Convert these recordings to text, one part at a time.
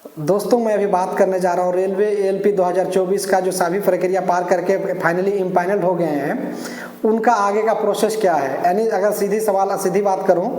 दोस्तों मैं अभी बात करने जा रहा हूँ रेलवे एएलपी 2024 का जो सभी प्रक्रिया पार करके फाइनली इम्पैनल हो गए हैं, उनका आगे का प्रोसेस क्या है। यानी अगर सीधी बात करूँ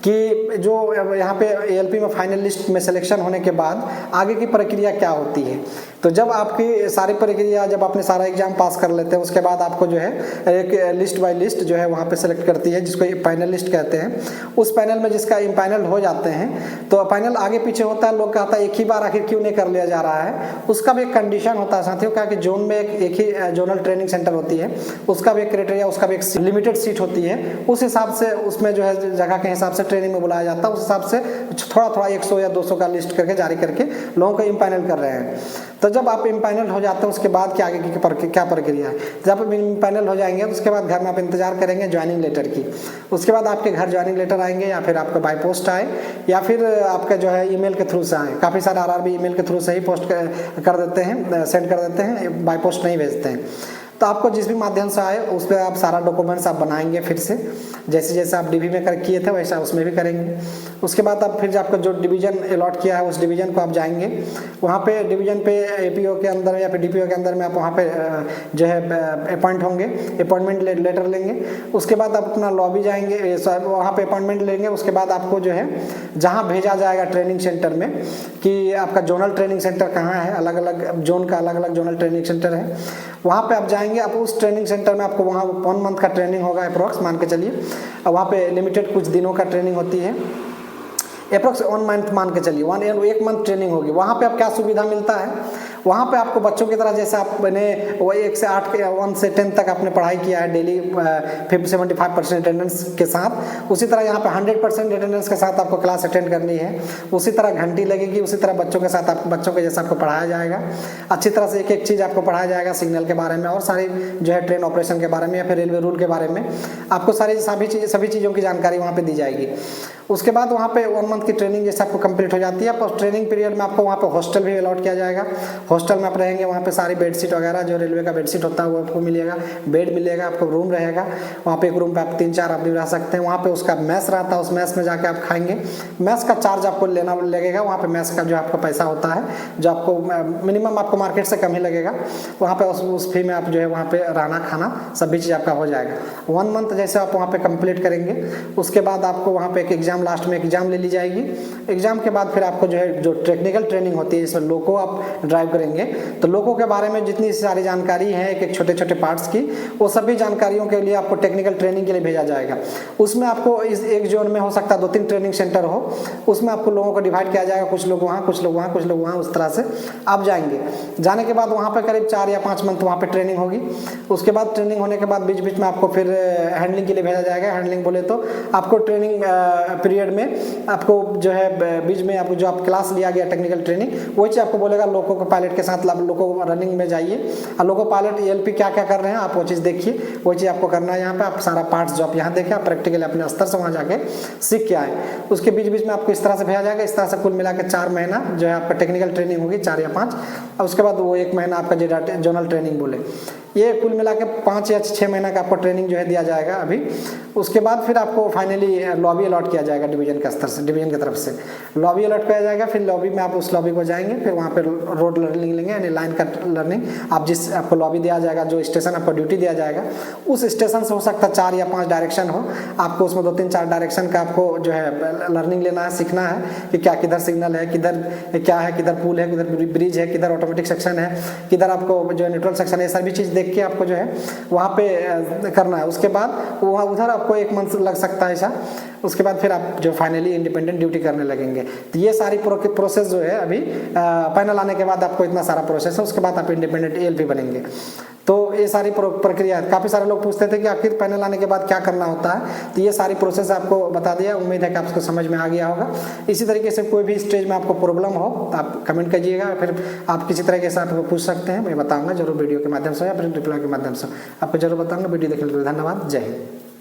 कि जो यहाँ पे एएलपी में फाइनल लिस्ट में सिलेक्शन होने के बाद आगे की प्रक्रिया क्या होती है। तो जब आपकी सारी प्रक्रिया, जब आपने सारा एग्जाम पास कर लेते हैं, उसके बाद आपको जो है एक लिस्ट बाय लिस्ट जो है वहाँ पे सेलेक्ट करती है, जिसको पैनल लिस्ट कहते हैं। उस पैनल में जिसका इम्पैनल हो जाते हैं तो पैनल आगे पीछे होता है। लोग कहता है एक ही बार आखिर क्यों नहीं कर लिया जा रहा है। उसका भी एक कंडीशन होता है साथियों, क्या कि जोन में एक ही जोनल ट्रेनिंग सेंटर होती है, उसका भी एक क्राइटेरिया, उसका भी एक लिमिटेड सीट होती है। उस हिसाब से उसमें जो है जगह के हिसाब से ट्रेनिंग में बुलाया जाता है। उस हिसाब से थोड़ा 100 या 200 का लिस्ट करके जारी करके लोगों को इम्पैनल कर रहे हैं। तो जब आप इम्पैनल हो जाते हैं उसके बाद क्या आगे की क्या प्रक्रिया है। जब आप इम्पैनल हो जाएंगे तो उसके बाद घर में आप इंतजार करेंगे ज्वाइनिंग लेटर की। उसके बाद आपके घर ज्वाइनिंग लेटर आएंगे, या फिर आपका बाय पोस्ट आए, या फिर आपका जो है ईमेल के थ्रू से आए। काफ़ी सारे आरआरबी ईमेल के थ्रू से ही पोस्ट कर देते हैं, सेंड कर देते हैं, बाय पोस्ट नहीं भेजते हैं। तो आपको जिस भी माध्यम से आए उस पर आप सारा डॉक्यूमेंट्स आप बनाएंगे फिर से, जैसे आप डीबी में किए थे वैसा उसमें भी करेंगे। उसके बाद आप फिर आपको जो डिवीजन अलॉट किया है उस डिवीजन को आप जाएंगे। वहाँ पे डिवीजन पे एपीओ के अंदर या फिर डीपीओ के अंदर में आप वहाँ पे जो है अपॉइंट होंगे, अपॉइंटमेंट लेटर लेंगे। उसके बाद आप अपना लॉबी जाएंगे, वहाँ पे अपॉइंटमेंट लेंगे। उसके बाद आपको जो है जहाँ भेजा जाएगा ट्रेनिंग सेंटर में, कि आपका जोनल ट्रेनिंग सेंटर कहाँ है, अलग अलग जोन का अलग अलग जोनल ट्रेनिंग सेंटर है, वहाँ पे आप जाएंगे। आप उस ट्रेनिंग सेंटर में आपको वहाँ 1 मंथ का ट्रेनिंग होगा अप्रोक्स, मान के चलिए। अब वहाँ पे लिमिटेड कुछ दिनों का ट्रेनिंग होती है, अप्रोक्स 1 मंथ मान के चलिए, 1 मंथ ट्रेनिंग होगी। वहाँ पे आप क्या सुविधा मिलता है, वहाँ पे आपको बच्चों की तरह जैसे आपने वो 1 से 8 के 1 से 10 तक आपने पढ़ाई किया है डेली 75% अटेंडेंस के साथ, उसी तरह यहाँ पे 100% अटेंडेंस के साथ आपको क्लास अटेंड करनी है। उसी तरह घंटी लगेगी, उसी तरह बच्चों के साथ बच्चों के जैसा आपको पढ़ाया जाएगा। अच्छी तरह से एक चीज़ आपको पढ़ाया जाएगा, सिग्नल के बारे में और सारी जो है ट्रेन ऑपरेशन के बारे में या फिर रेलवे रूल के बारे में आपको सभी चीज़ों की जानकारी वहाँ पर दी जाएगी। उसके बाद वहाँ पे 1 मंथ की ट्रेनिंग जैसे आपको कंप्लीट हो जाती है, आप ट्रेनिंग पीरियड में आपको वहाँ पे हॉस्टल भी अलॉट किया जाएगा। हॉस्टल में आप रहेंगे, वहाँ पे सारी बेडशीट वगैरह जो रेलवे का बेडशीट होता है वो आपको मिलेगा, बेड मिलेगा, आपको रूम रहेगा। वहाँ पे एक रूम पे आप 3-4 आदमी रह सकते हैं। वहाँ पे उसका मैस रहता है, उस मैस में जाके आप खाएंगे। मैस का चार्ज आपको लेना लगेगा। वहाँ पे मैस का जो आपका पैसा होता है, जो आपको मिनिमम आपको मार्केट से कम ही लगेगा। वहाँ पे उस फी में आप जो है वहाँ पे रहना खाना सभी चीज़ आपका हो जाएगा। 1 मंथ जैसे आप वहाँ पे कंप्लीट करेंगे, उसके बाद आपको वहाँ पे एक एग्जाम, लास्ट में एग्जाम ले ली जाएगी। एग्जाम के बाद फिर आपको जो है जो टेक्निकल ट्रेनिंग होती है, जिसमें लोको आप ड्राइव करेंगे, तो लोगों के बारे में जितनी सारी जानकारी है एक छोटे पार्ट्स की, वो सभी जानकारियों के लिए आपको टेक्निकल ट्रेनिंग के लिए भेजा जाएगा। उसमें आपको इस एक जोन में हो सकता है 2-3 ट्रेनिंग सेंटर हो, उसमें आपको लोगों को डिवाइड किया जाएगा, कुछ लोग वहाँ, कुछ लोग वहाँ, कुछ लोग वहाँ, उस तरह से आप जाएंगे। जाने के बाद वहाँ पर करीब 4 या 5 मंथ वहाँ पर ट्रेनिंग होगी। उसके बाद ट्रेनिंग होने के बाद बीच बीच में आपको फिर हैंडलिंग के लिए भेजा जाएगा। हैंडलिंग बोले तो आपको ट्रेनिंग पीरियड में आपको जो है बीच में आपको जो आप क्लास लिया गया टेक्निकल ट्रेनिंग, वही चीज़ आपको बोलेगा लोको को पायलट के साथ लोको रनिंग में जाइए और लोको पायलट एएलपी क्या कर रहे हैं आप वो चीज़ देखिए, वही चीज़ आपको करना है। यहाँ पे आप सारा पार्ट्स जो आप यहाँ देखें आप प्रैक्टिकली अपने स्तर से वहाँ जाके सीख के आए। उसके बीच बीच में आपको इस तरह से भेजा जाएगा। इस तरह से कुल मिला के 4 महीना जो है आपका टेक्निकल ट्रेनिंग होगी, 4 या 5, और उसके बाद वो 1 महीना आपका जोनल ट्रेनिंग बोले, ये कुल मिला के 5 या 6 महीना का आपको ट्रेनिंग जो है दिया जाएगा अभी। उसके बाद फिर आपको फाइनली लॉबी अलॉट किया जाएगा डिवीजन के स्तर से, डिवीजन की तरफ से लॉबी अलॉट किया जाएगा। फिर लॉबी में आप उस लॉबी को जाएंगे, फिर वहाँ पे रोड लर्निंग लेंगे, यानी लाइन का लर्निंग। आप जिस आपको लॉबी दिया जाएगा, जो स्टेशन आपको ड्यूटी दिया जाएगा, उस स्टेशन से हो सकता है 4 या 5 डायरेक्शन हो, आपको उसमें 2-3-4 डायरेक्शन का आपको जो है लर्निंग लेना है, सीखना है कि क्या किधर सिग्नल है, किधर क्या है, किधर पुल है, किधर ब्रिज है, किधर ऑटोमेटिक सेक्शन है, किधर आपको जो है न्यूट्रल सेक्शन है, सभी चीज़ देख के आपको जो है वहाँ पे करना है। उसके बाद वहाँ उधर आपको 1 मंथ लग सकता है ऐसा। उसके बाद फिर आप जो फाइनली इंडिपेंडेंट ड्यूटी करने लगेंगे। तो ये सारी प्रोसेस जो है अभी पैनल आने के बाद आपको इतना सारा प्रोसेस है, उसके बाद आप इंडिपेंडेंट एएलपी बनेंगे। तो ये सारी प्रक्रिया है। काफ़ी सारे लोग पूछते थे कि आखिर पैनल आने के बाद क्या करना होता है, तो ये सारी प्रोसेस आपको बता दिया। उम्मीद है कि आपको समझ में आ गया होगा। इसी तरीके से कोई भी स्टेज में आपको प्रॉब्लम हो तो आप कमेंट कीजिएगा, फिर आप किसी तरीके से आप पूछ सकते हैं, मैं बताऊँगा जरूर वीडियो के माध्यम से या फिर रिप्लाई के माध्यम से आपको जरूर बताऊँगा। वीडियो देखने के लिए धन्यवाद। जय हिंद।